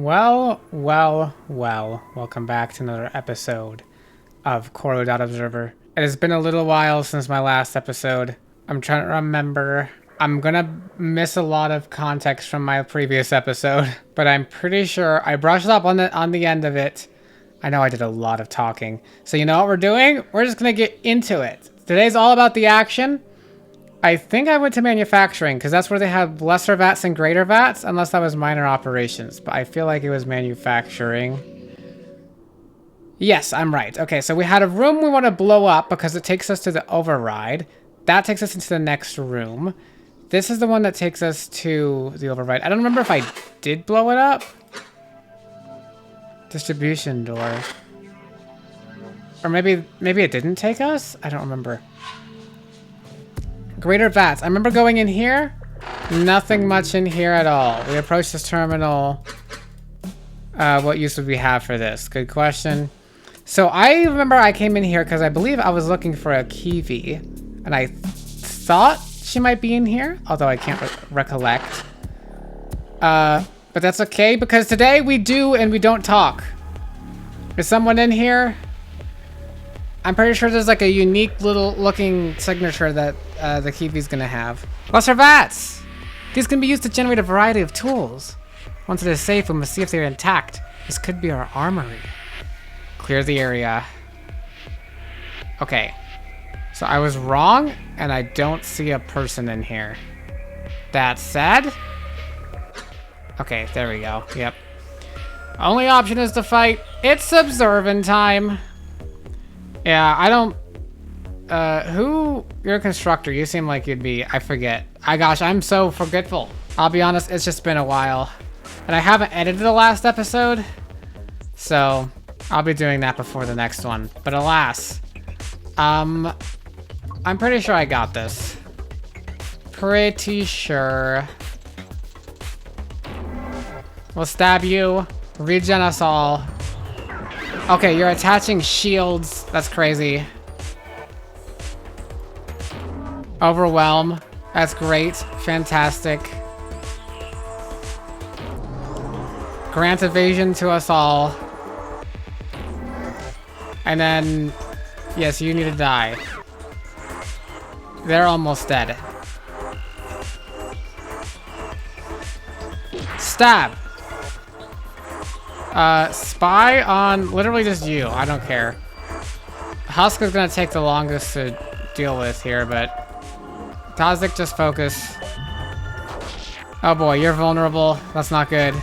Well. Welcome back to another episode of corru.observer. It has been a little while since my last episode. I'm trying to remember. I'm gonna miss a lot of context from my previous episode, but I'm pretty sure I brushed up on the end of it. I know I did a lot of talking. So you know what we're doing? We're just gonna get into it. Today's all about the action. I think I went to manufacturing because that's where they had lesser vats and greater vats, unless that was minor operations, but I feel like it was manufacturing. Yes, I'm right. Okay, so we had a room we want to blow up because it takes us to the override. That takes us into the next room. This is the one that takes us to the override. I don't remember if I did blow it up. Distribution door. Or maybe it didn't take us? I don't remember. Greater vats. I remember going in here. Nothing much in here at all. We approached this terminal. What use would we have for this? Good question. So I remember I came in here because I believe I was looking for a Kiwi. And I thought she might be in here. Although I can't recollect. But that's okay because today we do and we don't talk. Is someone in here? I'm pretty sure there's like a unique little looking signature that the Kiwi's gonna have. Lesser vats! These can be used to generate a variety of tools. Once it is safe, we must see if they're intact. This could be our armory. Clear the area. Okay. So I was wrong, and I don't see a person in here. That said... Okay, there we go. Yep. Only option is to fight. It's observing time. Yeah, I don't... You're a constructor. You seem like you'd be... I forget. Gosh, I'm so forgetful. I'll be honest, it's just been a while. And I haven't edited the last episode. So, I'll be doing that before the next one. But alas. I'm pretty sure I got this. Pretty sure. We'll stab you. Regen us all. Okay, you're attaching shields. That's crazy. Overwhelm. That's great. Fantastic. Grant evasion to us all. And then... Yes, you need to die. They're almost dead. Stab! Spy on literally just you. I don't care. Husk is gonna take the longest to deal with here, but... Tazik, just focus. Oh boy, you're vulnerable. That's not good.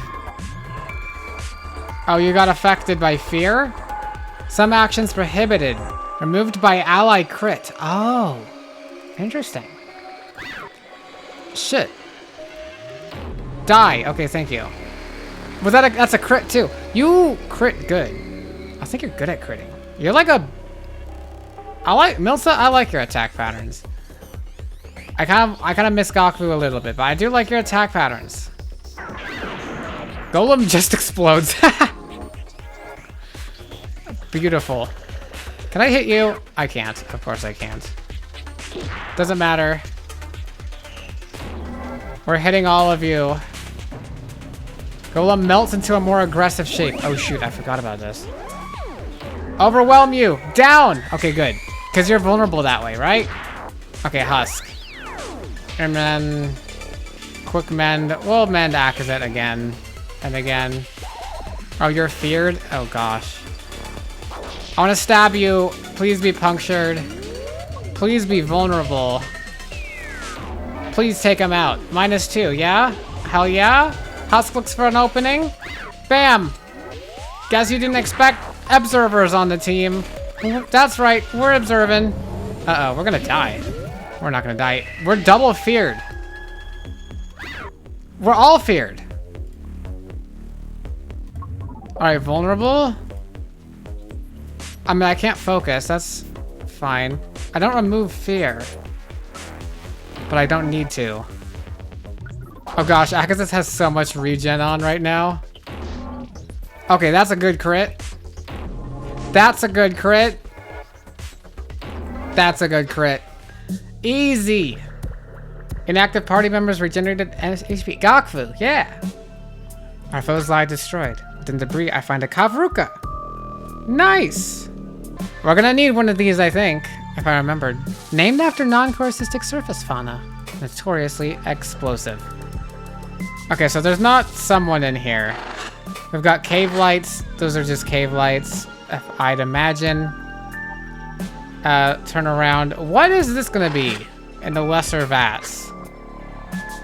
Oh, you got affected by fear? Some actions prohibited. Removed by ally crit. Oh. Interesting. Shit. Die. Okay, thank you. Was that that's a crit too. You crit good. I think you're good at critting. You're like a... Milsa, I like your attack patterns. I kind of miss Gakvu a little bit, but I do like your attack patterns. Golem just explodes. Beautiful. Can I hit you? I can't. Of course I can't. Doesn't matter. We're hitting all of you. Golem melts into a more aggressive shape. Oh shoot, I forgot about this. Overwhelm you! Down! Okay, good. Because you're vulnerable that way, right? Okay, Husk. And then... Quick mend. We'll mend Akazet again. And again. Oh, you're feared? Oh gosh. I want to stab you. Please be punctured. Please be vulnerable. Please take him out. -2, yeah? Hell yeah? Husk looks for an opening. Bam! Guess you didn't expect observers on the team. That's right, we're observing. Uh-oh, we're gonna die. We're not gonna die. We're double feared. We're all feared. Alright, vulnerable. I mean, I can't focus. That's fine. I don't remove fear. But I don't need to. Oh gosh, Akazis has so much regen on right now. Okay, that's a good crit. That's a good crit. That's a good crit. Easy. Inactive party members regenerated HP. Gakvu, yeah. Our foes lie destroyed. Within debris, I find a Kavruka. Nice! We're gonna need one of these, I think, if I remembered. Named after non-core cystic surface fauna. Notoriously explosive. Okay, so there's not someone in here. We've got cave lights. Those are just cave lights, I'd imagine. Turn around. What is this gonna be in the lesser vats?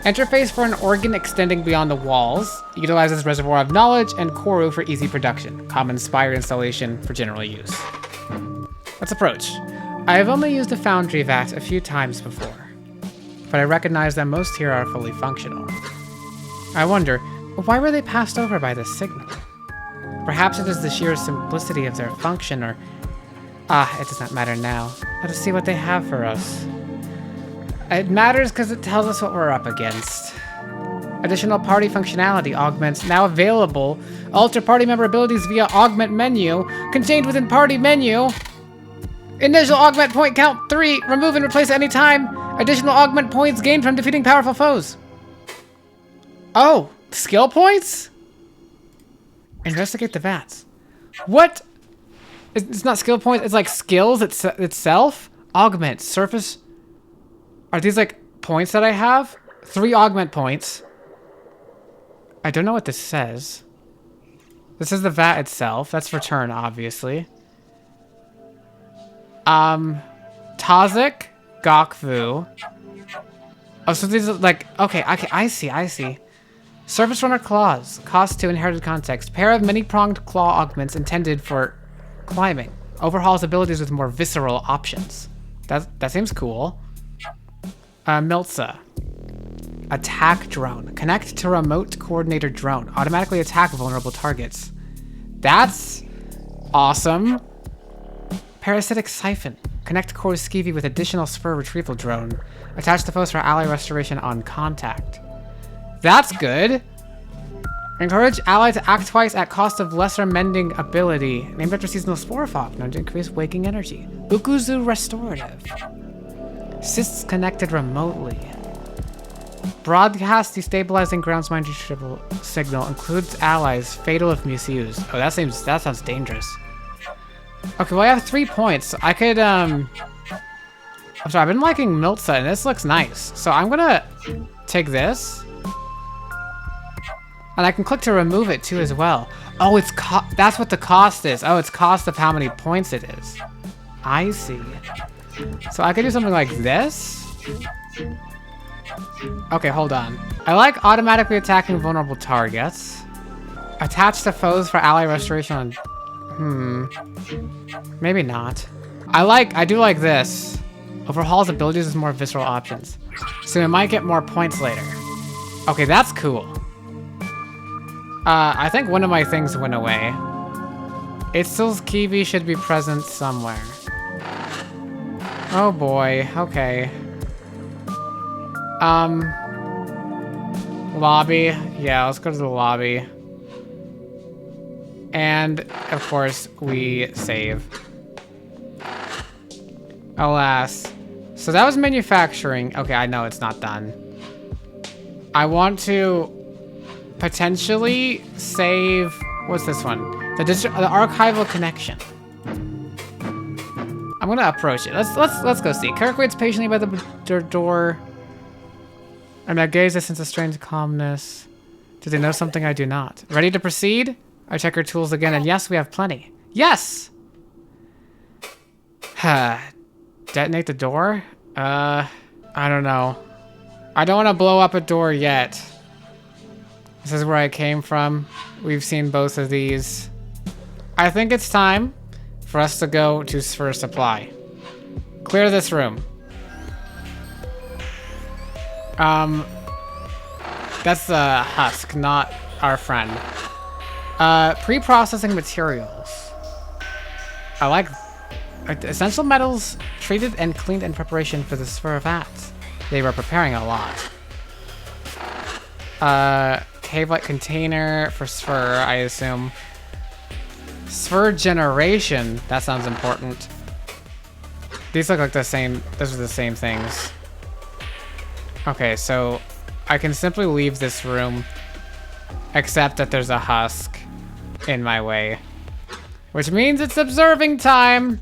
Interface for an organ extending beyond the walls. Utilizes reservoir of knowledge and corru for easy production. Common spire installation for general use. Let's approach. I have only used a foundry vat a few times before, but I recognize that most here are fully functional. I wonder, why were they passed over by this signal? Perhaps it is the sheer simplicity of their function, or... it does not matter now. Let us see what they have for us. It matters because it tells us what we're up against. Additional party functionality augments now available. Alter party member abilities via augment menu. Contained within party menu. Initial augment point count 3. Remove and replace at any time. Additional augment points gained from defeating powerful foes. Oh, skill points? Investigate the vats. What? It's not skill points, it's like skills itself? Augment, surface. Are these like points that I have? 3 augment points. I don't know what this says. This is the vat itself. That's return, obviously. Tazik, Gokvu. Oh, so these are like, okay, I see. Surface runner claws. Cost 2 inherited context. Pair of many-pronged claw augments intended for climbing. Overhauls abilities with more visceral options. That seems cool. Milza. Attack drone. Connect to remote coordinator drone. Automatically attack vulnerable targets. That's awesome. Parasitic siphon. Connect core skeevy with additional spur retrieval drone. Attach the foes for ally restoration on contact. That's good. Encourage ally to act twice at cost of lesser mending ability. Named after seasonal spore fog, known to increase waking energy. Ukuzu restorative. Cysts connected remotely. Broadcast destabilizing grounds mind retrieval signal includes allies fatal if misused. Oh, that sounds dangerous. Okay, well I have 3 points. I could I'm sorry, I've been liking Milza and this looks nice. So I'm gonna take this. And I can click to remove it too as well. Oh, that's what the cost is. Oh, it's cost of how many points it is. I see. So I could do something like this. Okay, hold on. I like automatically attacking vulnerable targets. Attach to foes for ally restoration on... Maybe not. I do like this. Overhauls abilities with more visceral options. So we might get more points later. Okay, that's cool. I think one of my things went away. It still Kiwi should be present somewhere. Oh boy, okay. Lobby. Yeah, let's go to the lobby. And, of course, we save. Alas. So that was manufacturing. Okay, I know it's not done. I want to potentially save... What's this one? The archival connection. I'm gonna approach it. Let's go see. Kirk waits patiently by the door. And I gaze a sense of strange calmness. Do they know something I do not? Ready to proceed? I check our tools again, and yes, we have plenty. Yes! Detonate the door? I don't know. I don't want to blow up a door yet. This is where I came from. We've seen both of these. I think it's time for us to go to for supply. Clear this room. That's the husk, not our friend. Pre-processing materials. I like essential metals treated and cleaned in preparation for the sphere of ats. They were preparing a lot. Cave-like container for sphere, I assume. Sphere generation, that sounds important. These look like the same, those are the same things. Okay, so I can simply leave this room. Except that there's a husk in my way. Which means it's observing time.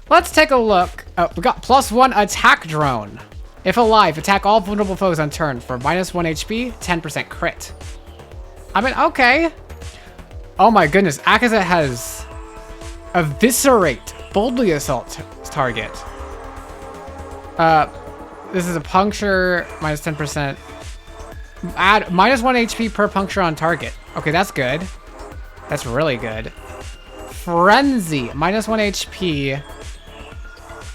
Let's take a look. Oh, we got +1 attack drone. If alive, attack all vulnerable foes on turn for -1 HP, 10% crit. I mean, okay. Oh my goodness, Akaza has eviscerate, boldly assault target. This is a puncture, -10%. Add -1 HP per puncture on target. Okay, that's good. That's really good. Frenzy, -1 HP.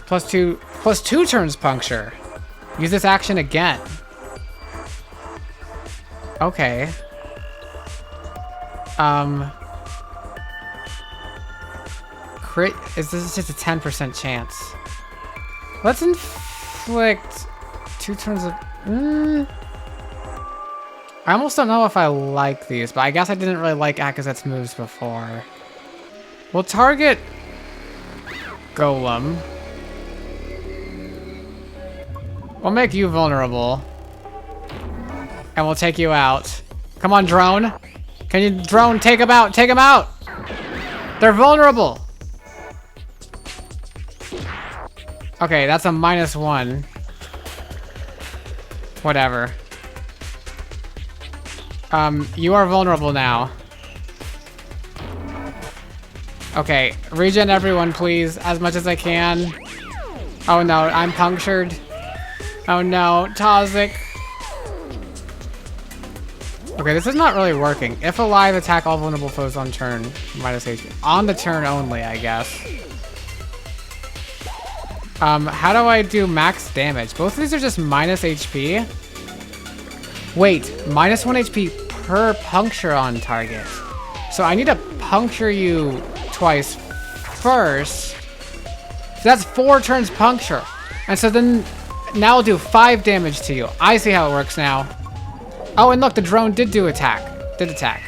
+2 turns puncture. Use this action again. Okay. Crit, this is just a 10% chance. Let's inflict 2 turns of, I almost don't know if I like these, but I guess I didn't really like Akazet's moves before. We'll target Golem. We'll make you vulnerable. And we'll take you out. Come on, drone. Can you, drone, take him out, take him out! They're vulnerable! Okay, that's a -1. Whatever. You are vulnerable now. Okay, regen everyone, please, as much as I can. Oh no, I'm punctured. Oh no, Tazik. Okay, this is not really working. If alive, attack all vulnerable foes on turn. -HP. On the turn only, I guess. How do I do max damage? Both of these are just -HP. Wait, -1 HP per puncture on target. So I need to puncture you twice first. So that's 4 turns puncture. And so then, now I'll do 5 damage to you. I see how it works now. Oh, and look, the drone did attack.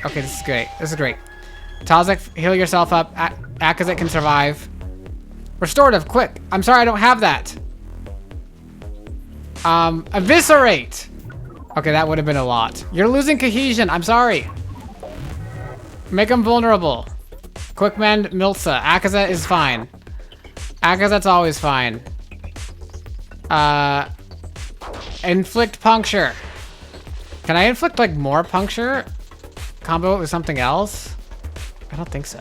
Okay, this is great. This is great. Tazik, heal yourself up. Akazet can survive. Restorative, quick. I'm sorry, I don't have that. Eviscerate. Okay, that would have been a lot. You're losing cohesion. I'm sorry. Make him vulnerable. Quick mend, Milsa. Akazet is fine. Akazet's always fine. Inflict puncture. Can I inflict like more puncture? Combo it with something else? I don't think so.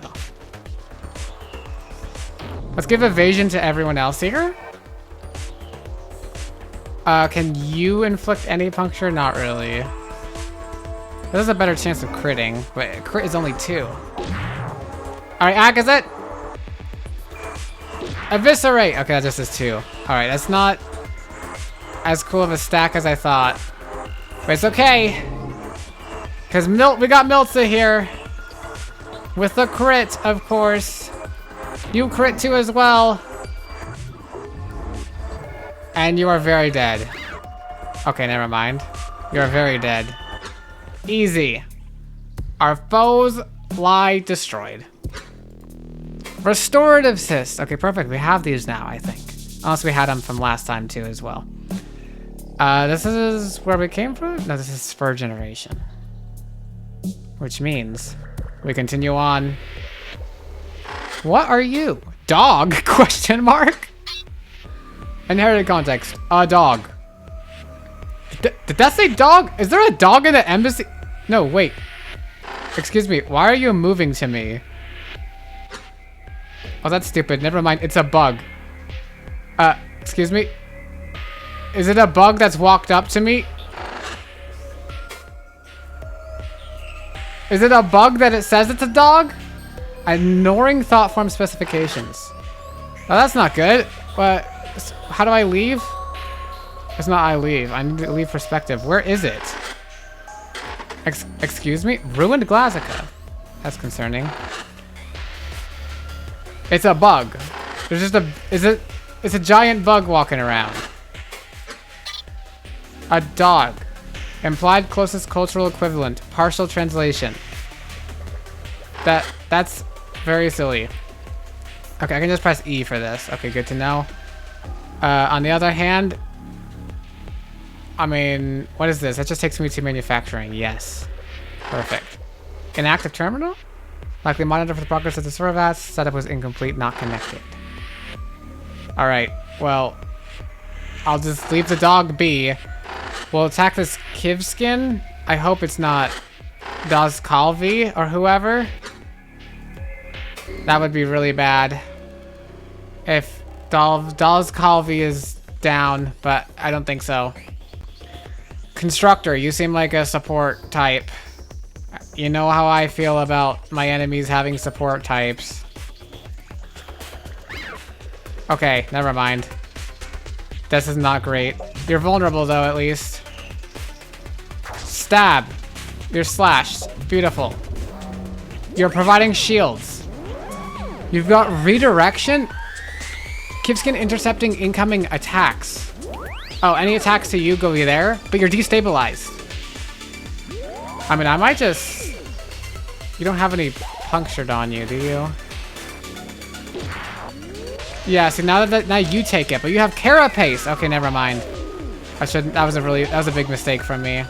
Let's give evasion to everyone else here. Can you inflict any puncture? Not really. This has a better chance of critting, but crit is only 2. Alright, Akazet! Eviscerate! Okay, that just is 2. Alright, that's not as cool of a stack as I thought. But it's okay. Because we got Milza here. With the crit, of course. You crit too as well. And you are very dead. Okay, never mind. You are very dead. Easy. Our foes lie destroyed. Restorative cyst. Okay, perfect. We have these now, I think. Unless we had them from last time too as well. This is where we came from? No, this is spur generation. Which means we continue on. What are you? Dog? Question mark? Inherited context. A dog. Did that say dog? Is there a dog in the embassy? No, wait. Excuse me. Why are you moving to me? Oh, that's stupid. Never mind. It's a bug. Excuse me. Is it a bug that's walked up to me? Is it a bug that it says it's a dog? Ignoring thought form specifications. Oh, that's not good. But how do I leave? It's not I leave. I need to leave perspective. Where is it? Excuse me? Ruined Glazica. That's concerning. It's a bug. There's just it's a giant bug walking around. A dog. Implied closest cultural equivalent. Partial translation. That's very silly. Okay, I can just press E for this. Okay, good to know. On the other hand, I mean, what is this? That just takes me to manufacturing. Yes. Perfect. Inactive terminal? Likely monitor for the progress of the server vats. Setup was incomplete, not connected. Alright, well, I'll just leave the dog be. We'll attack this Kivskin. I hope it's not Das Calvi or whoever. That would be really bad if Das Calvi is down, but I don't think so. Constructor, you seem like a support type. You know how I feel about my enemies having support types. Okay, never mind. This is not great. You're vulnerable though, at least. Stab. You're slashed. Beautiful. You're providing shields. You've got redirection? Kivskin intercepting incoming attacks. Oh, any attacks to you go there, but you're destabilized. I mean, I might just... You don't have any punctured on you, do you? Yeah, see, now you take it, but you have carapace. Okay, never mind. That was a big mistake from me.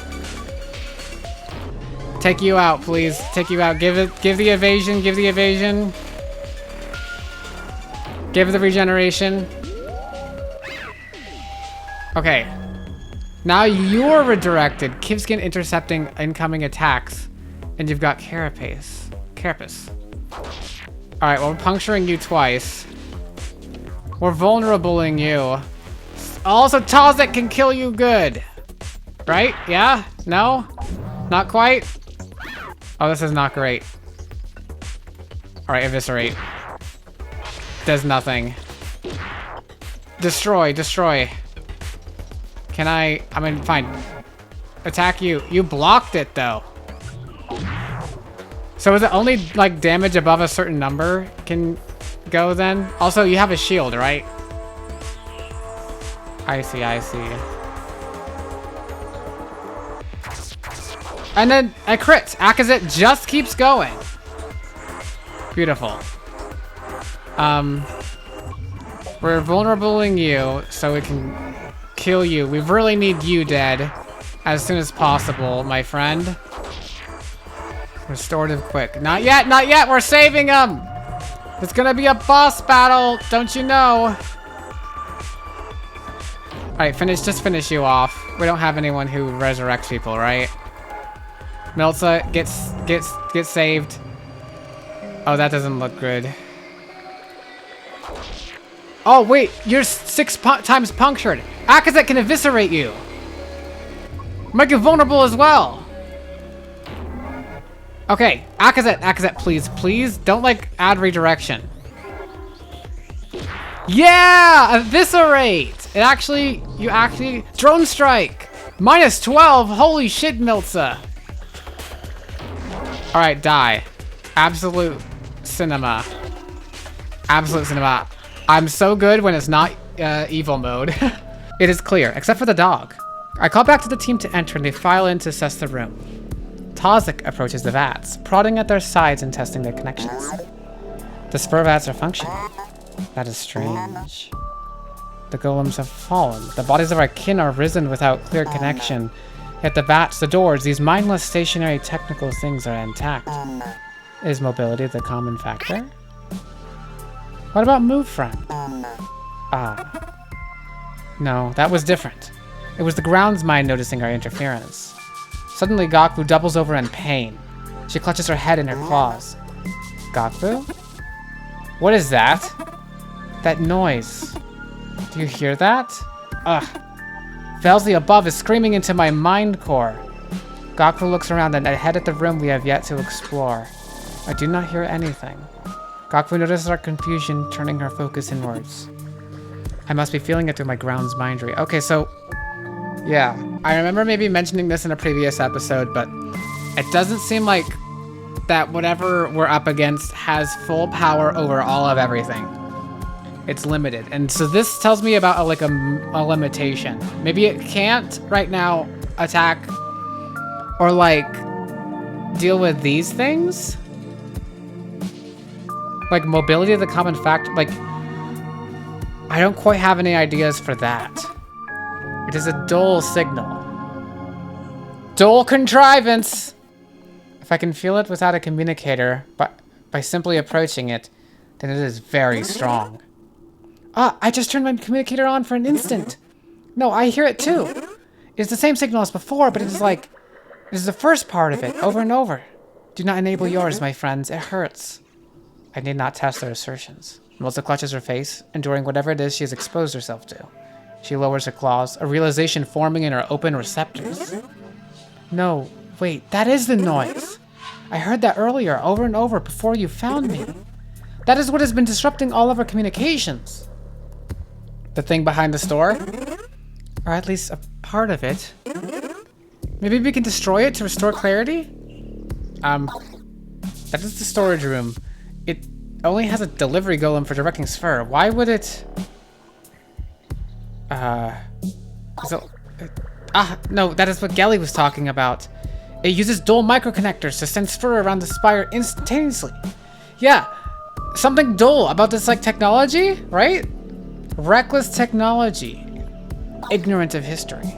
Take you out, please. Take you out. Give the evasion, give the evasion. Give the regeneration. Okay. Now you're redirected. Kivskin intercepting incoming attacks. And you've got carapace. Carapace. Alright, well, we're puncturing you twice. We're vulnerabling you. Also, Toxic can kill you good. Right? Yeah? No? Not quite? Oh, this is not great. Alright, eviscerate. Does nothing. Destroy, destroy. Can I mean, fine. Attack you. You blocked it, though. So is it only, like, damage above a certain number can go, then? Also, you have a shield, right? I see, I see. And then a crit. Akazit just keeps going. Beautiful. We're vulnerabling you so we can kill you. We really need you dead as soon as possible, my friend. Restorative quick. Not yet, not yet. We're saving him. It's gonna be a boss battle, don't you know? All right, just finish you off. We don't have anyone who resurrects people, right? Milza gets saved. Oh, that doesn't look good. Oh wait, you're 6 times punctured. Akazet can eviscerate you. Make you vulnerable as well. Okay, Akazet, please, don't like add redirection. Yeah, eviscerate. You actually drone strike. -12. Holy shit, Milza. All right, die. Absolute cinema. Absolute cinema. I'm so good when it's not evil mode. It is clear, except for the dog. I call back to the team to enter and they file in to assess the room. Toxic approaches the vats, prodding at their sides and testing their connections. The spur vats are functioning. That is strange. The golems have fallen. The bodies of our kin are risen without clear connection. Yet the vats, the doors, these mindless stationary technical things are intact. Is mobility the common factor? What about move friend? Ah. No, that was different. It was the ground's mind noticing our interference. Suddenly, Gakbu doubles over in pain. She clutches her head in her claws. Gakbu? What is that? That noise. Do you hear that? Ugh. Velsley above is screaming into my mind core. Gakbu looks around and ahead at the room we have yet to explore. I do not hear anything. Gakbu notices our confusion, turning her focus inwards. I must be feeling it through my ground's mindery. Okay, so... yeah. I remember maybe mentioning this in a previous episode, but it doesn't seem like that whatever we're up against has full power over all of everything. It's limited. And so this tells me about a limitation. Maybe it can't right now attack or like deal with these things? Like mobility of the common factor, like I don't quite have any ideas for that. It is a dull signal. Dull contrivance! If If I can feel it without a communicator, but by simply approaching it, then it is very strong. Ah, I just turned my communicator on for an instant. No, I hear it too. It's the same signal as before, but it is like... It is the first part of it, over and over. Do not enable yours, my friends. It hurts. I need not test their assertions. Melissa clutches her face, enduring whatever it is she has exposed herself to. She lowers her claws, a realization forming in her open receptors. No, wait, that is the noise. I heard that earlier, over and over, before you found me. That is what has been disrupting all of our communications. The thing behind the store? Or at least a part of it. Maybe we can destroy it to restore clarity? That is the storage room. It only has a delivery golem for directing Sphere. Why would it... no, that is what Gelly was talking about. It uses dual microconnectors to send Sphere around the spire instantaneously. Yeah, something dull about this, like, technology, right? Reckless technology. Ignorant of history.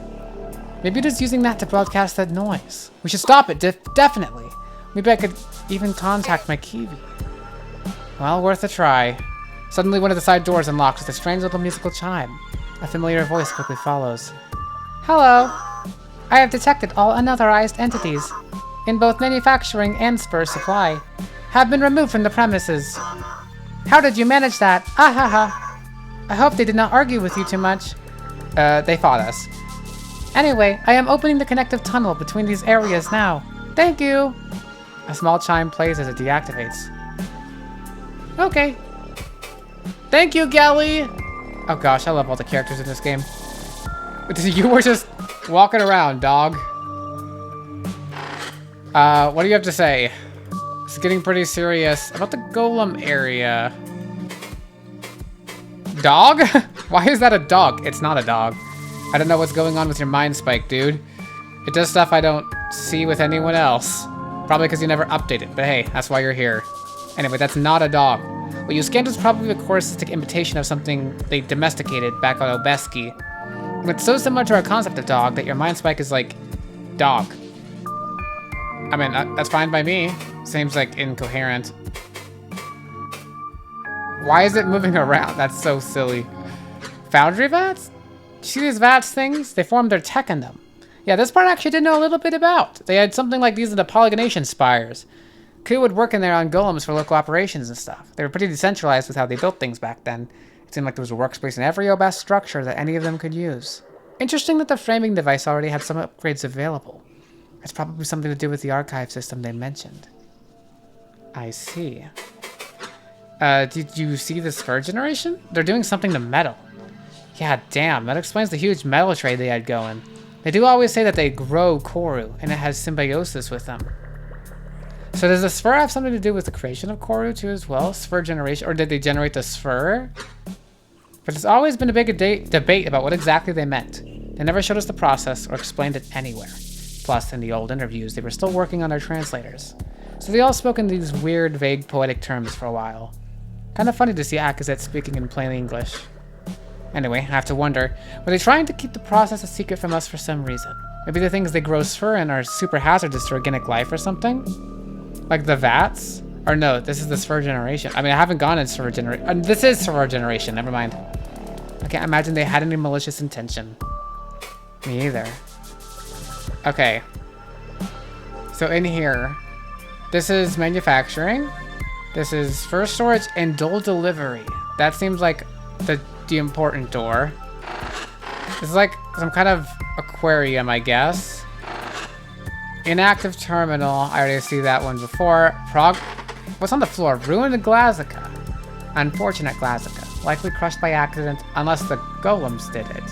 Maybe it is using that to broadcast that noise. We should stop it, definitely. Maybe I could even contact my Kiwi. Well, worth a try. Suddenly one of the side doors unlocks with a strange little musical chime. A familiar voice quickly follows. Hello. I have detected all unauthorized entities, in both manufacturing and Sphere supply, have been removed from the premises. How did you manage that? Ahaha. I hope they did not argue with you too much. They fought us. Anyway, I am opening the connective tunnel between these areas now. Thank you. A small chime plays as it deactivates. Okay. Thank you, Gelly. Oh gosh, I love all the characters in this game. You were just walking around, dog. What do you have to say? It's getting pretty serious. About the golem area. Dog? Why is that a dog? It's not a dog. I don't know what's going on with your mind spike, dude. It does stuff I don't see with anyone else. Probably because you never update it, but hey, that's why you're here. Anyway, that's not a dog. What you scanned was probably a choristic imitation of something they domesticated back on Obeski. It's so similar to our concept of dog that your mind spike is like, dog. I mean, that's fine by me. Seems like incoherent. Why is it moving around? That's so silly. Foundry vats? You see these vats things? They formed their tech in them. Yeah, this part I actually did know a little bit about. They had something like these in the Polygonation spires. Ku would work in there on golems for local operations and stuff. They were pretty decentralized with how they built things back then. It seemed like there was a workspace in every OBS structure that any of them could use. Interesting that the framing device already had some upgrades available. It's probably something to do with the archive system they mentioned. I see. Did you see the Sphere generation? They're doing something to metal. Yeah, damn, that explains the huge metal trade they had going. They do always say that they grow corru, and it has symbiosis with them. So does the Sphere have something to do with the creation of corru too as well? Sphere generation, or did they generate the Sphere? But there's always been a big debate about what exactly they meant. They never showed us the process or explained it anywhere. Plus, in the old interviews, they were still working on their translators. So they all spoke in these weird, vague, poetic terms for a while. Kind of funny to see Akazet speaking in plain English. Anyway, I have to wonder, were they trying to keep the process a secret from us for some reason? Maybe the things they grow Sphere in are super hazardous to organic life or something? Like the vats? Or no, this is the Sphere generation. I mean, I haven't gone in Sphere generation. This is Sphere generation, never mind. I can't imagine they had any malicious intention. Me either. Okay. So in here, this is manufacturing. This is Sphere storage and dual delivery. That seems like the important door. This is like some kind of aquarium, I guess. Inactive terminal. I already see that one before. What's on the floor? Ruined Glazica. Unfortunate Glazica. Likely crushed by accident, unless the golems did it.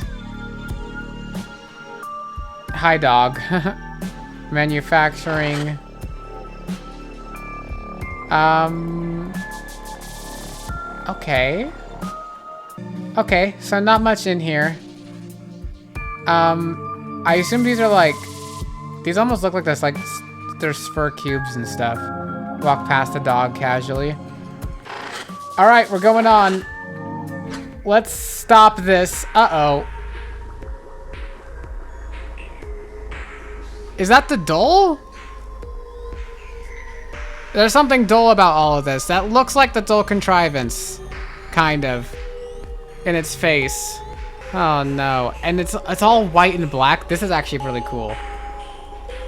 Hi, dog. Manufacturing. Okay. Okay, so not much in here. I assume these are like... These almost look like this, like there's Sphere cubes and stuff. Walk past the dog casually. Alright, we're going on. Let's stop this. Uh-oh. Is that the doll? There's something dull about all of this. That looks like the dull contrivance. Kind of. In its face. Oh no. And it's all white and black. This is actually really cool.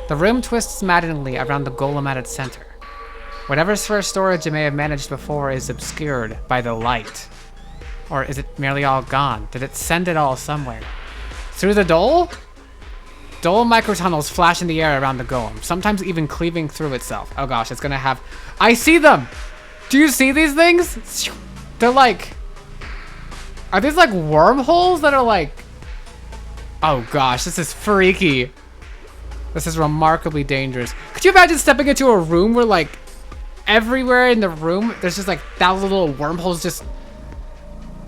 The room twists maddeningly around the golem at its center. Whatever sphere storage it may have managed before is obscured by the light. Or is it merely all gone? Did it send it all somewhere? Through the dole? Dole microtunnels flash in the air around the golem, sometimes even cleaving through itself. Oh gosh, it's gonna have... I see them! Do you see these things? They're like... Are these like wormholes that are like... Oh gosh, this is freaky. This is remarkably dangerous. Could you imagine stepping into a room where like everywhere in the room there's just like thousands of little wormholes just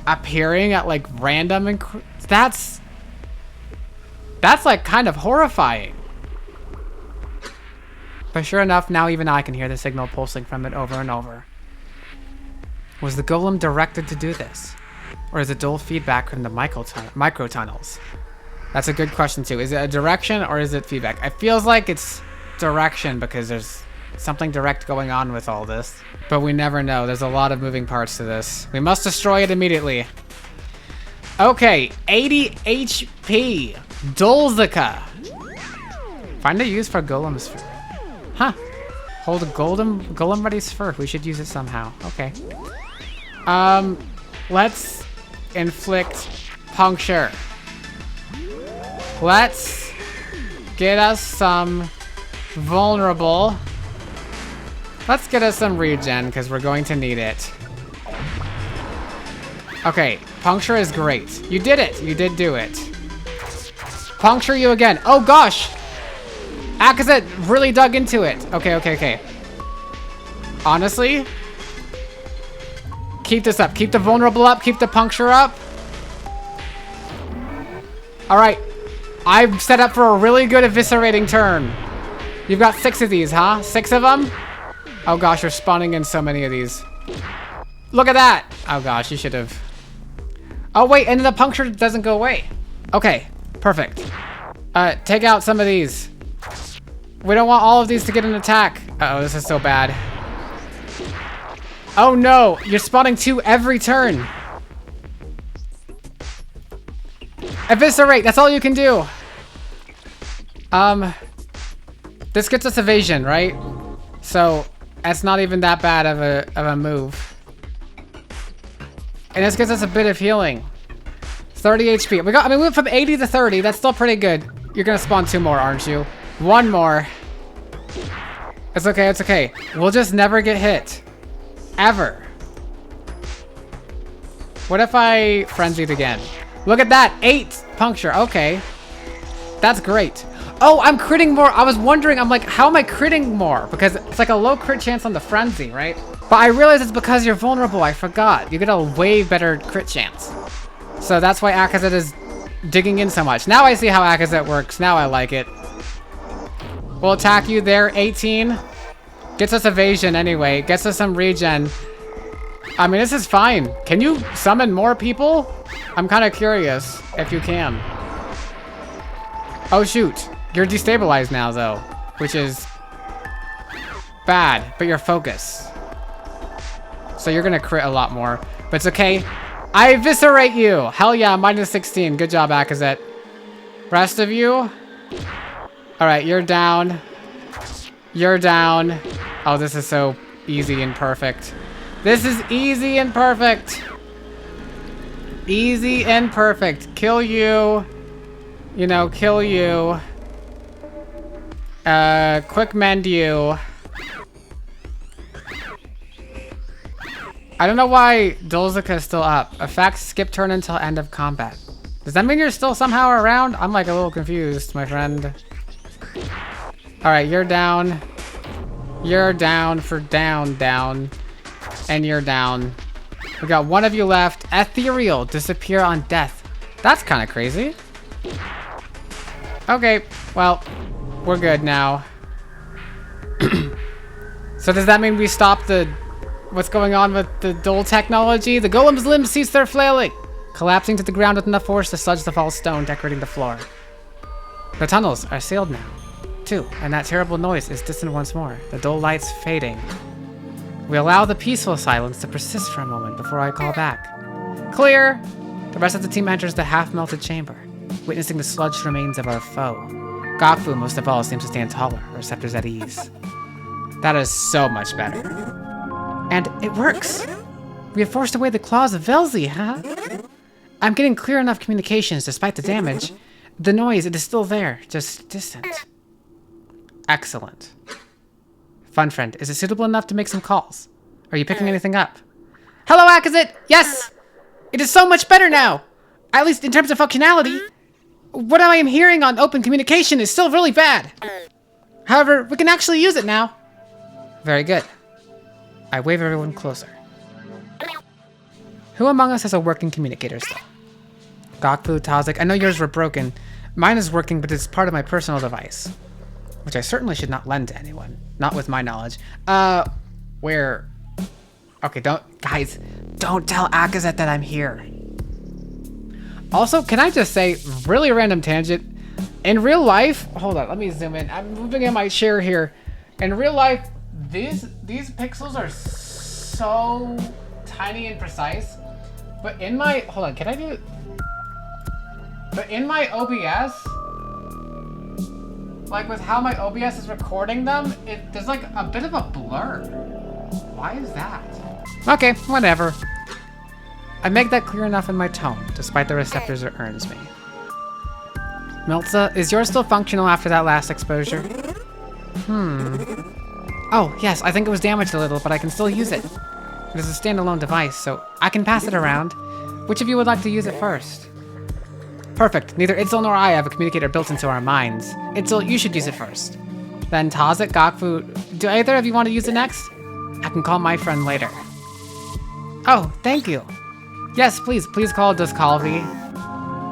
appearing at like random and that's like kind of horrifying. But sure enough, now even I can hear the signal pulsing from it over and over. Was the golem directed to do this? Or is it dull feedback from the microtunnels? That's a good question too. Is it a direction or is it feedback? It feels like it's direction because there's something direct going on with all this. But we never know. There's a lot of moving parts to this. We must destroy it immediately. Okay, 80 HP. Dolzika. Find a use for golem sphere. Huh. Hold a golem ready sphere. We should use it somehow. Okay. Let's inflict puncture. Let's get us some vulnerable. Let's get us some regen because we're going to need it. Okay, puncture is great. You did it. You did do it. Puncture you again. Oh gosh. Akazet really dug into it. Okay. Honestly, keep this up. Keep the vulnerable up. Keep the puncture up. All right. I'm set up for a really good eviscerating turn. You've got 6 of these, huh? 6 of them? Oh gosh, you're spawning in so many of these. Look at that! Oh gosh, you should have... Oh wait, and the puncture doesn't go away. Okay, perfect. Take out some of these. We don't want all of these to get an attack. Uh-oh, this is so bad. Oh no, you're spawning 2 every turn. Eviscerate, that's all you can do. This gets us evasion, right? So that's not even that bad of a move. And this gives us a bit of healing. 30 HP. We went from 80 to 30. That's still pretty good. You're gonna spawn 2 more, aren't you? 1 more. It's okay, it's okay. We'll just never get hit. Ever. What if I frenzied again? Look at that, 8 puncture, okay. That's great. Oh, I'm critting more. I was wondering, I'm like, how am I critting more? Because it's like a low crit chance on the frenzy, right? But I realized it's because you're vulnerable, I forgot. You get a way better crit chance. So that's why Akazet is digging in so much. Now I see how Akazet works, now I like it. We'll attack you there, 18. Gets us evasion anyway, gets us some regen. I mean, this is fine. Can you summon more people? I'm kind of curious if you can. Oh shoot, you're destabilized now though, which is bad, but you're focused. So you're gonna crit a lot more, but it's okay. I eviscerate you. Hell yeah, minus 16. Good job, Akazet. Rest of you. All right, you're down. You're down. Oh, this is so easy and perfect. This is easy and perfect. Easy and perfect. Kill you. You know, kill you. Quick mend you. I don't know why Dolzika is still up. Effect, skip turn until end of combat. Does that mean you're still somehow around? I'm like a little confused, my friend. Alright, you're down. You're down for down. And you're down. We got 1 of you left. Ethereal, disappear on death. That's kind of crazy. Okay, well, we're good now. So does that mean we stop the... What's going on with the Dole technology? The golem's limbs cease their flailing, collapsing to the ground with enough force to sludge the false stone decorating the floor. The tunnels are sealed now, too, and that terrible noise is distant once more. The Dole lights fading. We allow the peaceful silence to persist for a moment before I call back. Clear! The rest of the team enters the half-melted chamber, witnessing the sludged remains of our foe. Gokfu, most of all, seems to stand taller, receptors at ease. That is so much better. And it works! We have forced away the claws of Velzy, huh? I'm getting clear enough communications despite the damage. The noise, it is still there, just distant. Excellent. Fun friend, is it suitable enough to make some calls? Are you picking anything up? Hello, Akazit! Yes! It is so much better now! At least in terms of functionality. What I am hearing on open communication is still really bad. However, we can actually use it now. Very good. I wave everyone closer. Who among us has a working communicator still? Gokfu, Tazik, I know yours were broken. Mine is working, but it's part of my personal device. Which I certainly should not lend to anyone. Not with my knowledge. Where? Okay, guys, don't tell Akazet that I'm here. Also, can I just say, really random tangent. In real life, hold on, let me zoom in. I'm moving in my chair here. In real life, these pixels are so tiny and precise. But in my, hold on, can I do? But in my OBS, like with how my OBS is recording them, there's like a bit of a blur. Why is that? Okay, whatever. I make that clear enough in my tone, despite the receptors it earns me. Milza, is yours still functional after that last exposure? Oh, yes, I think it was damaged a little, but I can still use it. It is a standalone device, so I can pass it around. Which of you would like to use it first? Perfect. Neither Itzel nor I have a communicator built into our minds. Itzel, you should use it first. Then Tazik, Gokfu, do either of you want to use it next? I can call my friend later. Oh, thank you. Yes, please call Duskalvi.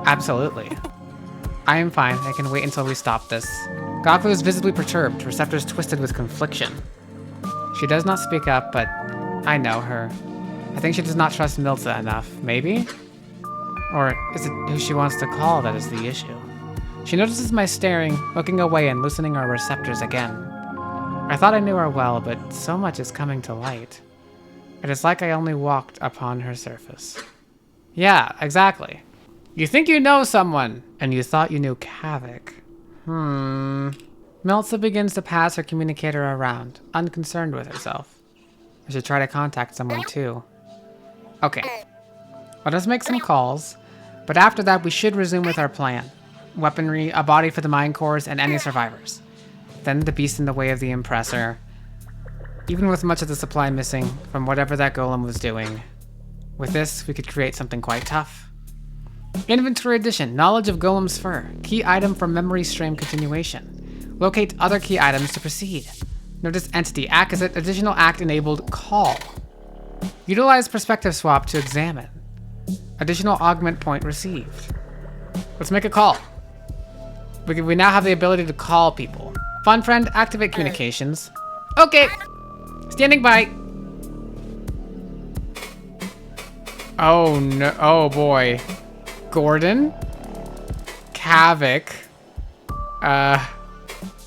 Absolutely. I am fine. I can wait until we stop this. Gokfu is visibly perturbed, receptors twisted with confliction. She does not speak up, but I know her. I think she does not trust Milza enough. Maybe? Or is it who she wants to call that is the issue? She notices my staring, looking away and loosening our receptors again. I thought I knew her well, but so much is coming to light. It is like I only walked upon her surface. Yeah, exactly. You think you know someone, and you thought you knew Kavik. Milza begins to pass her communicator around, unconcerned with herself. I should try to contact someone too. Okay. Let us make some calls, but after that we should resume with our plan. Weaponry, a body for the mine cores, and any survivors. Then the beast in the way of the impressor. Even with much of the supply missing from whatever that golem was doing. With this, we could create something quite tough. Inventory addition, knowledge of golem's fur. Key item for memory stream continuation. Locate other key items to proceed. Notice entity, Akazet, additional act enabled, call. Utilize perspective swap to examine. Additional augment point received. Let's make a call. We now have the ability to call people. Fun friend, activate communications. Okay. Standing by. Oh no, oh boy. Gordon. Kavik.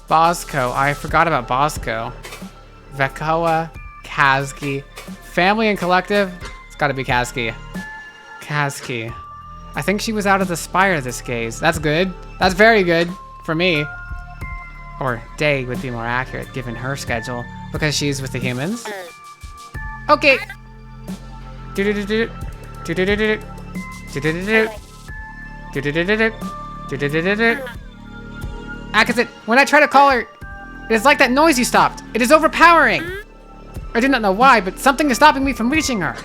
Bosco. I forgot about Bosco. Vekoa. Kazki. Family and collective. It's gotta be Kazki. Kazki. I think she was out of the spire this gaze. That's good. That's very good for me. Or day would be more accurate given her schedule because she's with the humans. Okay. Akazit, when I try to call her, it is like that noise you stopped. It is overpowering. I do not know why, but something is stopping me from reaching her.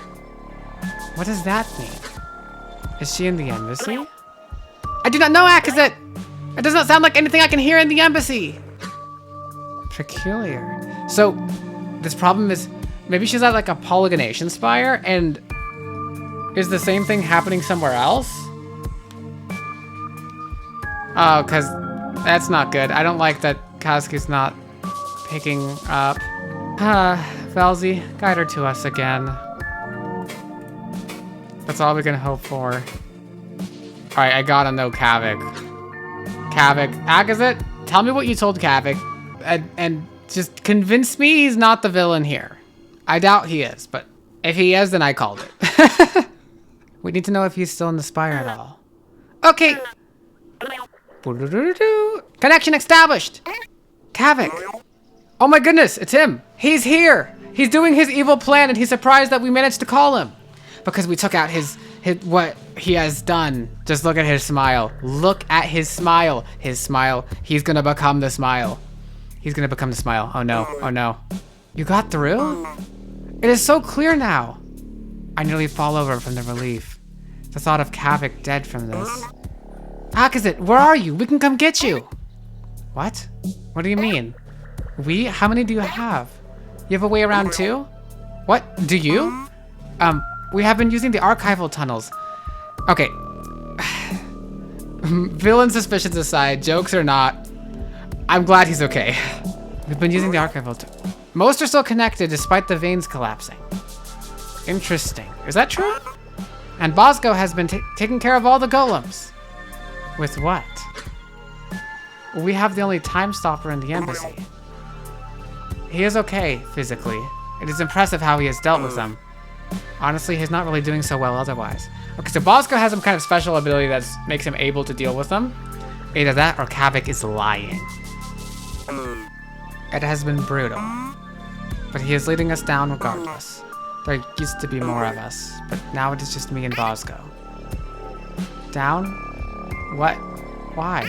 What does that mean? Is she in the embassy? I do not know, Akazit! It does not sound like anything I can hear in the embassy. Peculiar. So, this problem is, maybe she's at like a polygonation spire, and is the same thing happening somewhere else? Oh, cause that's not good. I don't like that Kazuki's not picking up. Velzy, guide her to us again. That's all we can hope for. Alright, I gotta know Kavik. Kavik. Akazit, tell me what you told Kavik. And just convince me he's not the villain here. I doubt he is, but if he is, then I called it. We need to know if he's still in the spire at all. Okay. Connection established. Kavik. Oh my goodness, it's him. He's here. He's doing his evil plan and he's surprised that we managed to call him. Because we took out his what he has done. Just look at his smile. Look at his smile. His smile. He's gonna become the smile. He's gonna become the smile. Oh no, oh no. You got through? It is so clear now. I nearly fall over from the relief. The thought of Kavik dead from this. Akazit, where are you? We can come get you. What? What do you mean? We? How many do you have? You have a way around too? What? Do you? We have been using the archival tunnels. Okay. Villain suspicions aside, jokes or not, I'm glad he's okay. We've been using the archival tunnels. Most are still connected despite the veins collapsing. Interesting. Is that true? And Bosco has been taking care of all the golems. With what? We have the only time stopper in the embassy. He is okay, physically. It is impressive how he has dealt with them. Honestly, he's not really doing so well otherwise. Okay, so Bosco has some kind of special ability that makes him able to deal with them. Either that or Kavik is lying. It has been brutal. But he is leading us down regardless. There used to be more of us, but now it is just me and Bosco. Down? What? Why?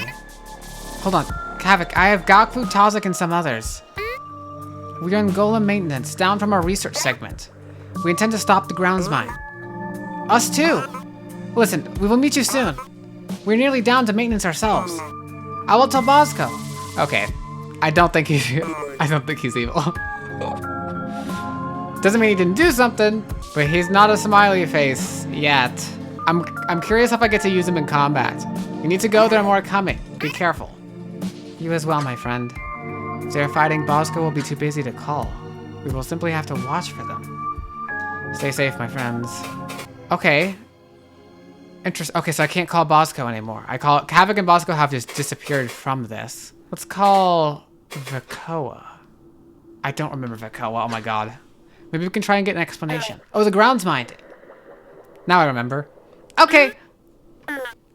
Hold on. Kavik, I have Gakfu, Tazik, and some others. We are in Golem maintenance, down from our research segment. We intend to stop the grounds mine. Us too! Listen, we will meet you soon. We're nearly down to maintenance ourselves. I will tell Bosco. Okay. I don't think he's evil. Doesn't mean he didn't do something, but he's not a smiley face yet. I'm curious if I get to use him in combat. You need to go, there are more coming. Be careful. You as well, my friend. If they're fighting, Bosco will be too busy to call. We will simply have to watch for them. Stay safe, my friends. Okay. Okay, so I can't call Bosco anymore. Kavik and Bosco have just disappeared from this. Let's call Vakoa. I don't remember Vakoa, oh my god. Maybe we can try and get an explanation. Oh, the grounds mind. Now I remember. Okay.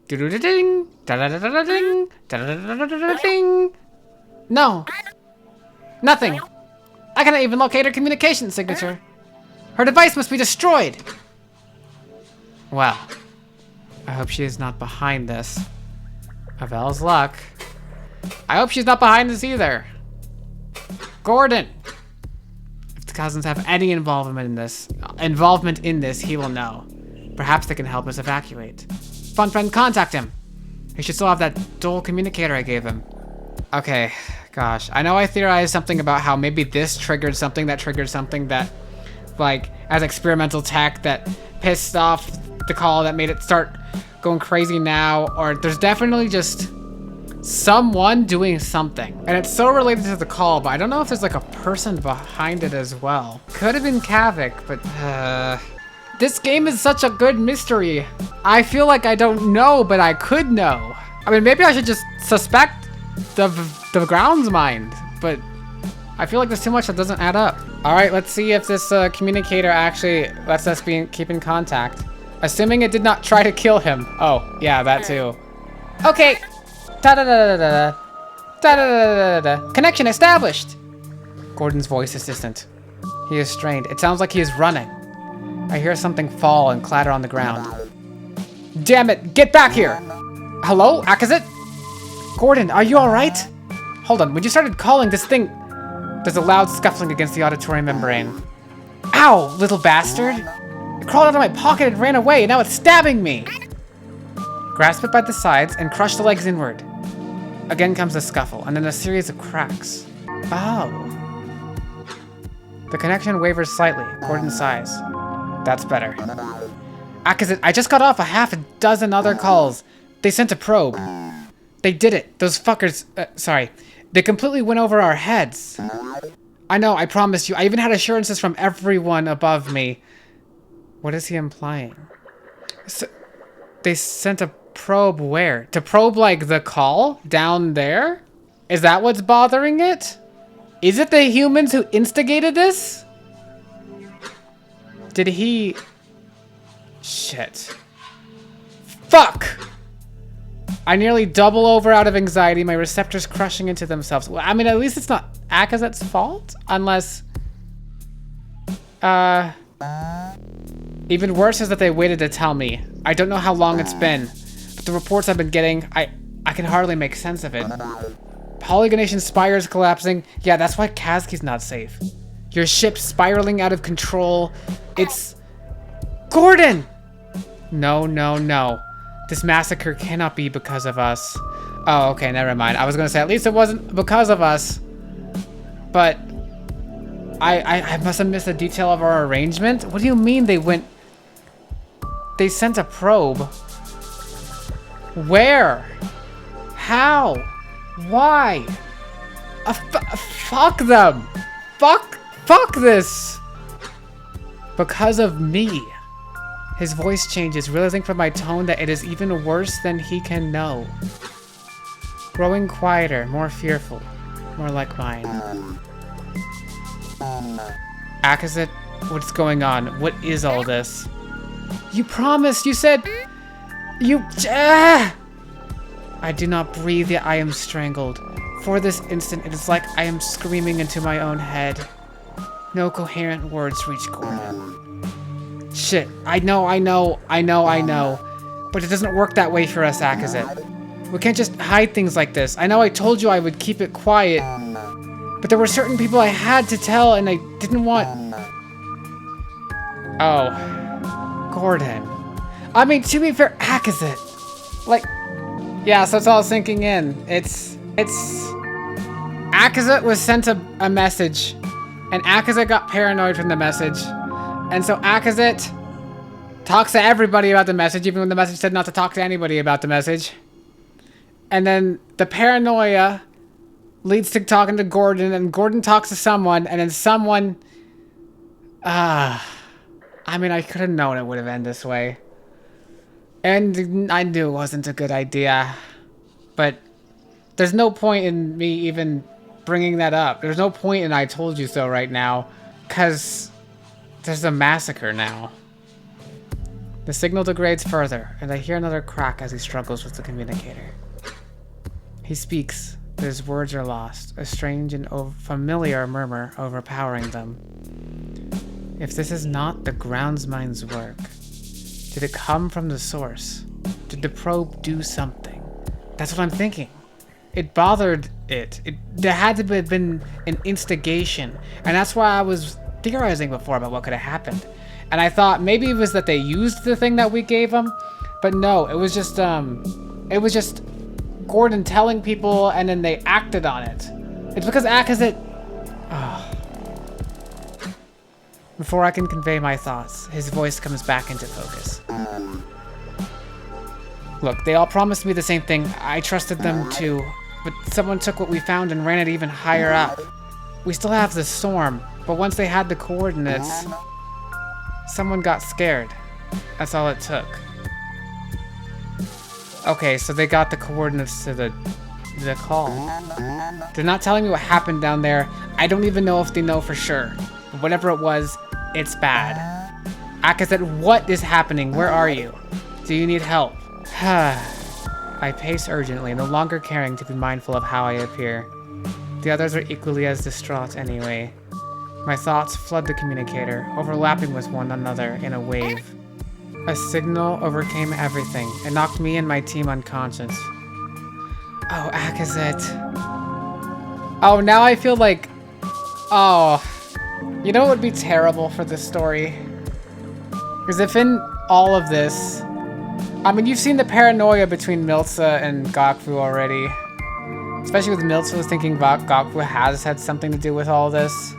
Do-do-do-ding, da-da-da-da-da-ding, da-da-da-da-da-ding. No. Nothing. I cannot even locate her communication signature. Her device must be destroyed. Well, I hope she is not behind this. Avel's luck. I hope she's not behind this either. Gordon. If the cousins have any involvement in this, he will know. Perhaps they can help us evacuate. Fun friend, contact him. He should still have that dual communicator I gave him. Okay, gosh. I know I theorized something about how maybe this triggered something that, like, as experimental tech that pissed off the call that made it start going crazy now, or there's definitely just someone doing something. And it's so related to the call, but I don't know if there's like a person behind it as well. Could have been Kavik, but this game is such a good mystery. I feel like I don't know, but I could know. I mean, maybe I should just suspect the grounds mind, but I feel like there's too much that doesn't add up. All right, let's see if this communicator actually lets us keep in contact. Assuming it did not try to kill him. Oh, yeah, that too. Okay. Da-da-da-da-da-da. Da-da-da-da-da-da. Connection established. Gordon's voice assistant. He is strained. It sounds like he is running. I hear something fall and clatter on the ground. Damn it, get back here! Hello, Akazit? Gordon, are you alright? Hold on, when you started calling this thing... There's a loud scuffling against the auditory membrane. Ow, little bastard! It crawled out of my pocket and ran away, and now it's stabbing me! Grasp it by the sides and crush the legs inward. Again comes a scuffle, and then a series of cracks. Oh. The connection wavers slightly. Gordon sighs. That's better. Akazit, I just got off a half a dozen other calls. They sent a probe. They did it. Those fuckers... sorry. They completely went over our heads. I know, I promised you. I even had assurances from everyone above me. What is he implying? So, they sent a probe where? To probe, like, the call? Down there? Is that what's bothering it? Is it the humans who instigated this? Did he... Shit. Fuck! I nearly double over out of anxiety, my receptors crushing into themselves. Well, I mean, at least it's not Akazet's fault, unless... Even worse is that they waited to tell me. I don't know how long it's been, but the reports I've been getting, I can hardly make sense of it. Polygonation spires collapsing. Yeah, that's why Kazki's not safe. Your ship's spiraling out of control. It's... Gordon! No, no, no. This massacre cannot be because of us. Oh, okay, never mind. I was gonna say, at least it wasn't because of us. But... I must have missed a detail of our arrangement? What do you mean they went... They sent a probe? Where? How? Why? Fuck them! Fuck this! Because of me. His voice changes, realizing from my tone that it is even worse than he can know. Growing quieter, more fearful, more like mine. Akazet, what's going on? What is all this? You promised, you said... You... I do not breathe, yet I am strangled. For this instant, it is like I am screaming into my own head. No coherent words reach Gordon. Shit, I know. But it doesn't work that way for us, Akazet. We can't just hide things like this. I know I told you I would keep it quiet, but there were certain people I had to tell and I didn't want... Oh. Gordon. I mean, to be fair, Akazet. Like... Yeah, so it's all sinking in. It's... Akazet was sent a message, and Akazet got paranoid from the message. And so Akazet talks to everybody about the message, even when the message said not to talk to anybody about the message. And then the paranoia leads to talking to Gordon, and Gordon talks to someone, and then someone... I mean, I could have known it would have ended this way. And I knew it wasn't a good idea. But there's no point in me even bringing that up. There's no point in I told you so right now. Because there's a massacre now. The signal degrades further, and I hear another crack as he struggles with the communicator. He speaks, but his words are lost, a strange and familiar murmur overpowering them. If this is not the groundsmind's work, did it come from the source? Did the probe do something? That's what I'm thinking. It bothered it. There had to have been an instigation, and that's why I was theorizing before about what could have happened. And I thought maybe it was that they used the thing that we gave them, but no, it was just Gordon telling people and then they acted on it. It's because Akazet... Oh. Before I can convey my thoughts, his voice comes back into focus. Look, they all promised me the same thing. I trusted them too, but someone took what we found and ran it even higher up. We still have the storm, but once they had the coordinates, someone got scared. That's all it took. Okay, so they got the coordinates to the call. They're not telling me what happened down there. I don't even know if they know for sure. But whatever it was, it's bad. Akazet, what is happening? Where are you? Do you need help? I pace urgently, no longer caring to be mindful of how I appear. The others are equally as distraught anyway. My thoughts flood the communicator, overlapping with one another in a wave. A signal overcame everything and knocked me and my team unconscious. Oh, Akazet. Oh, now I feel like... Oh. You know what would be terrible for this story? Because if in all of this... I mean, you've seen the paranoia between Milza and Gokfu already. Especially with Milza thinking Gokfu has had something to do with all this.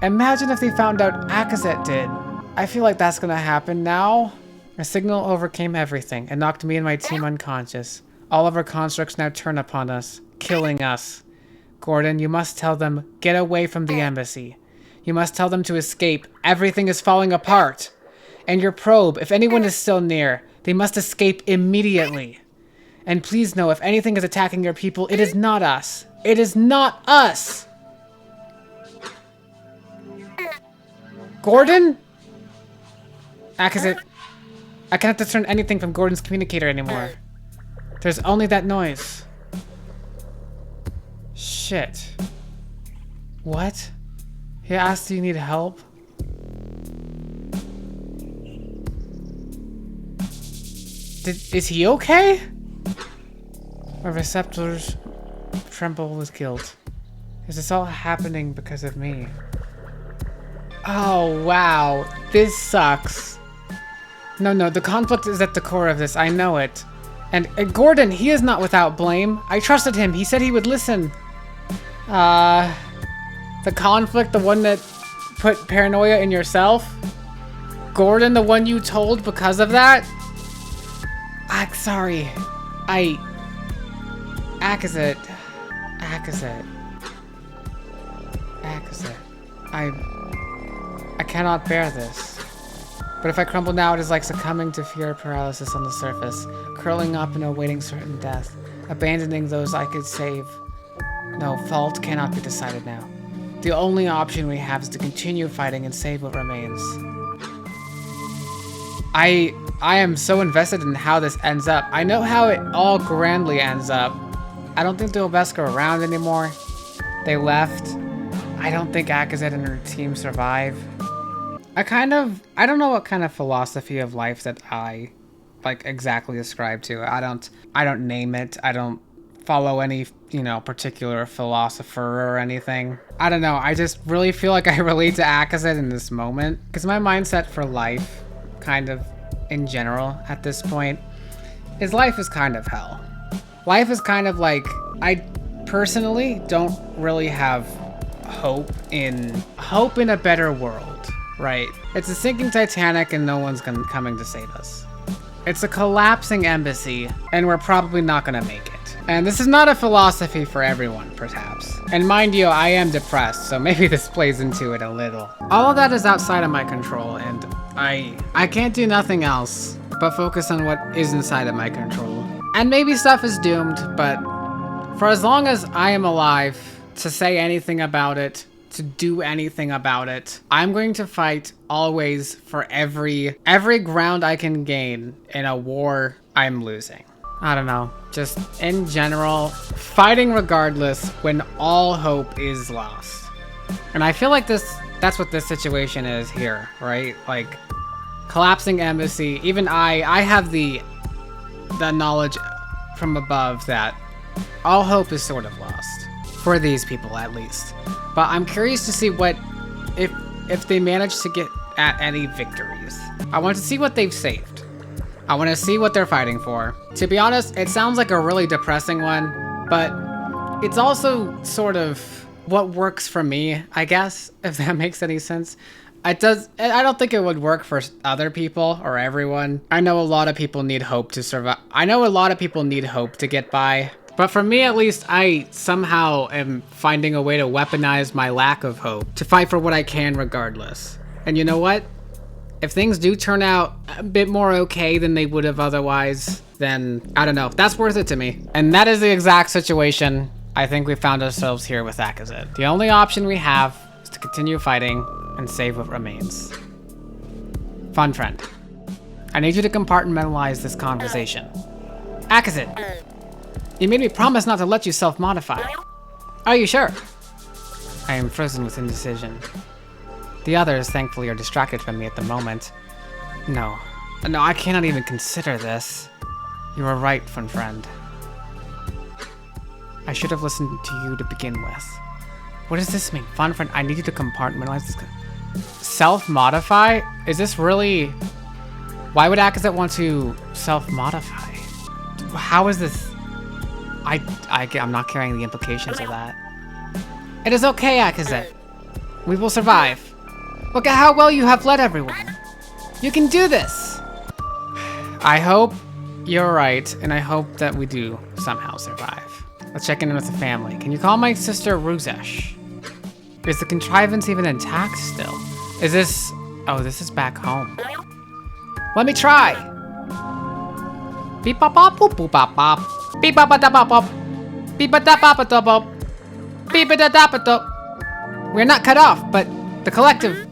Imagine if they found out Akazet did. I feel like that's gonna happen now. A signal overcame everything and knocked me and my team unconscious. All of our constructs now turn upon us, killing us. Gordon, you must tell them, get away from the embassy. You must tell them to escape. Everything is falling apart. And your probe, if anyone is still near, they must escape immediately. And please know, if anything is attacking your people, it is not us. It is not us! Gordon? Akazit, I cannot discern anything from Gordon's communicator anymore. There's only that noise. Shit. What? He asked, do you need help? Is he okay? My receptors tremble with guilt. Is this all happening because of me? Oh, wow. This sucks. No, the conflict is at the core of this. I know it. And Gordon, he is not without blame. I trusted him. He said he would listen. The conflict, the one that put paranoia in yourself? Gordon, the one you told because of that? I'm sorry. Akazit. I cannot bear this. But if I crumble now, it is like succumbing to fear paralysis on the surface, curling up and awaiting certain death, abandoning those I could save. No, fault cannot be decided now. The only option we have is to continue fighting and save what remains. I am so invested in how this ends up. I know how it all grandly ends up. I don't think the Obeska are around anymore. They left. I don't think Akazit and her team survive. I don't know what kind of philosophy of life that I exactly ascribe to. I don't name it. I don't follow any, particular philosopher or anything. I don't know. I just really feel like I relate to Akazit in this moment because my mindset for life, kind of in general at this point, is life is kind of hell. Life is kind of like, I personally don't really have hope in a better world. Right. It's a sinking Titanic and no one's coming to save us. It's a collapsing embassy and we're probably not gonna make it. And this is not a philosophy for everyone, perhaps. And mind you, I am depressed, so maybe this plays into it a little. All of that is outside of my control and I can't do nothing else but focus on what is inside of my control. And maybe stuff is doomed, but for as long as I am alive to say anything about it, to do anything about it, I'm going to fight always for every ground I can gain in a war I'm losing. I don't know, just in general, fighting regardless when all hope is lost. And I feel like that's what this situation is here, right? Like, collapsing embassy, even I have the knowledge from above that all hope is sort of lost. For these people, at least. But I'm curious to see if they manage to get at any victories. I want to see what they've saved. I want to see what they're fighting for. To be honest, it sounds like a really depressing one, but it's also sort of what works for me, I guess, if that makes any sense. I don't think it would work for other people or everyone. I know a lot of people need hope to survive. I know a lot of people need hope to get by. But for me, at least, I somehow am finding a way to weaponize my lack of hope to fight for what I can regardless. And you know what? If things do turn out a bit more okay than they would have otherwise, then I don't know. That's worth it to me. And that is the exact situation I think we found ourselves here with Akazit. The only option we have is to continue fighting and save what remains. Fun friend, I need you to compartmentalize this conversation. Akazit! You made me promise not to let you self-modify. Are you sure? I am frozen with indecision. The others, thankfully, are distracted from me at the moment. No, I cannot even consider this. You are right, fun friend. I should have listened to you to begin with. What does this mean? Fun friend, I need you to compartmentalize this. Self-modify? Is this really... Why would Akazit want to self-modify? How is this... I'm not carrying the implications of that. It is okay, Akazit. We will survive. Look at how well you have led everyone. You can do this. I hope you're right, and I hope that we do somehow survive. Let's check in with the family. Can you call my sister Ruzesh? Is the contrivance even intact still? Is this... Oh, this is back home. Let me try. Beep bop bop boop boop bop bop. Beep bop bop bop bop. Beep bop bop bop bop. Beep bop bop bop. We're not cut off, but the collective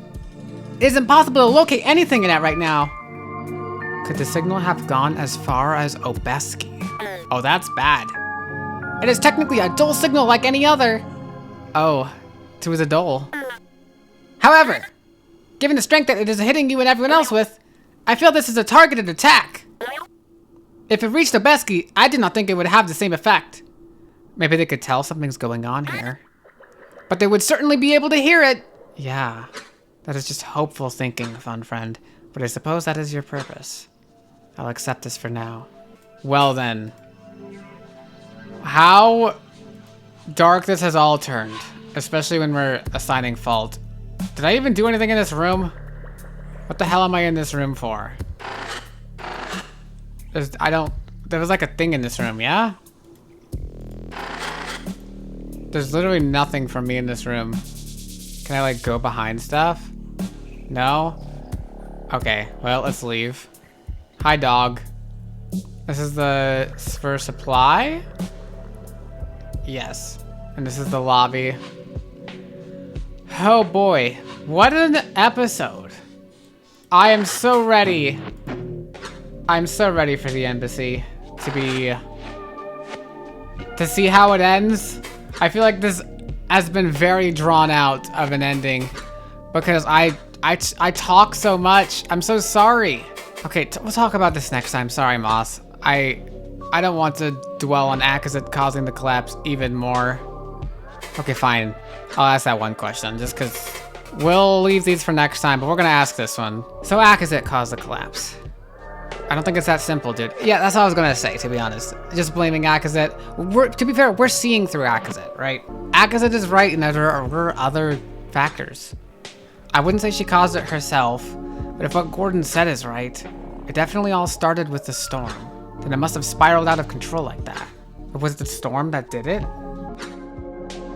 It is impossible to locate anything in it right now. Could the signal have gone as far as Obeski? Oh, that's bad. It is technically a dull signal like any other. Oh, it was a dull. However, given the strength that it is hitting you and everyone else with, I feel this is a targeted attack. If it reached Obeski, I did not think it would have the same effect. Maybe they could tell something's going on here. But they would certainly be able to hear it. Yeah, that is just hopeful thinking, fun friend. But I suppose that is your purpose. I'll accept this for now. Well then. How dark this has all turned. Especially when we're assigning fault. Did I even do anything in this room? What the hell am I in this room for? There was like a thing in this room, yeah? There's literally nothing for me in this room. Can I like go behind stuff? No? Okay, well, let's leave. Hi, dog. This is the spur supply? Yes. And this is the lobby. Oh boy, what an episode. I am so ready. I'm so ready for the embassy to see how it ends. I feel like this has been very drawn out of an ending because I talk so much. I'm so sorry. Okay, we'll talk about this next time. Sorry, Moss. I don't want to dwell on Akazit causing the collapse even more. Okay, fine. I'll ask that one question just because we'll leave these for next time, but we're gonna ask this one. So Akazit caused the collapse. I don't think it's that simple, dude. Yeah, that's what I was gonna say, to be honest. Just blaming Akazit. To be fair, we're seeing through Akazit, right? Akazit is right, and there are other factors. I wouldn't say she caused it herself, but if what Gordon said is right, it definitely all started with the storm. Then it must have spiraled out of control like that. Or was it the storm that did it?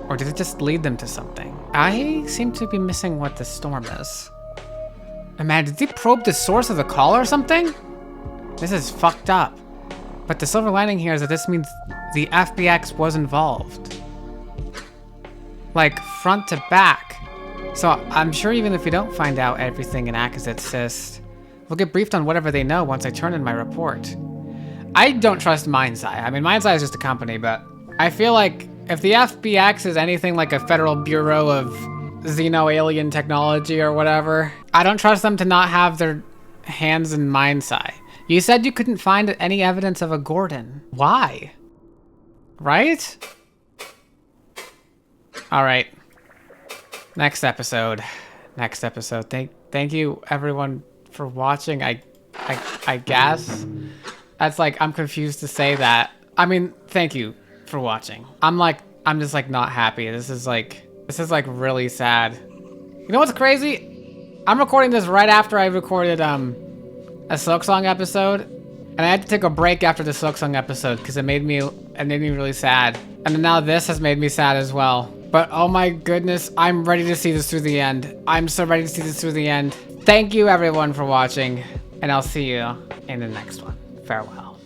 Or did it just lead them to something? I seem to be missing what the storm is. And man, did they probe the source of the call or something? This is fucked up. But the silver lining here is that this means the FBX was involved. Like, front to back. So I'm sure even if we don't find out everything in Akazit's cyst, we'll get briefed on whatever they know once I turn in my report. I don't trust Mindsai. I mean, Mindsai is just a company, but I feel like if the FBX is anything like a Federal Bureau of Xeno-Alien Technology or whatever, I don't trust them to not have their hands in Mindsai. You said you couldn't find any evidence of a Gordon. Why? Right? All right. Next episode. Thank you everyone for watching. I guess. That's like, I'm confused to say that. I mean, thank you for watching. I'm just like not happy. This is like really sad. You know what's crazy? I'm recording this right after I recorded a Silksong episode, and I had to take a break after the Silksong episode because it made me really sad. And then now this has made me sad as well. But oh my goodness, I'm ready to see this through the end. I'm so ready to see this through the end. Thank you everyone for watching, and I'll see you in the next one. Farewell.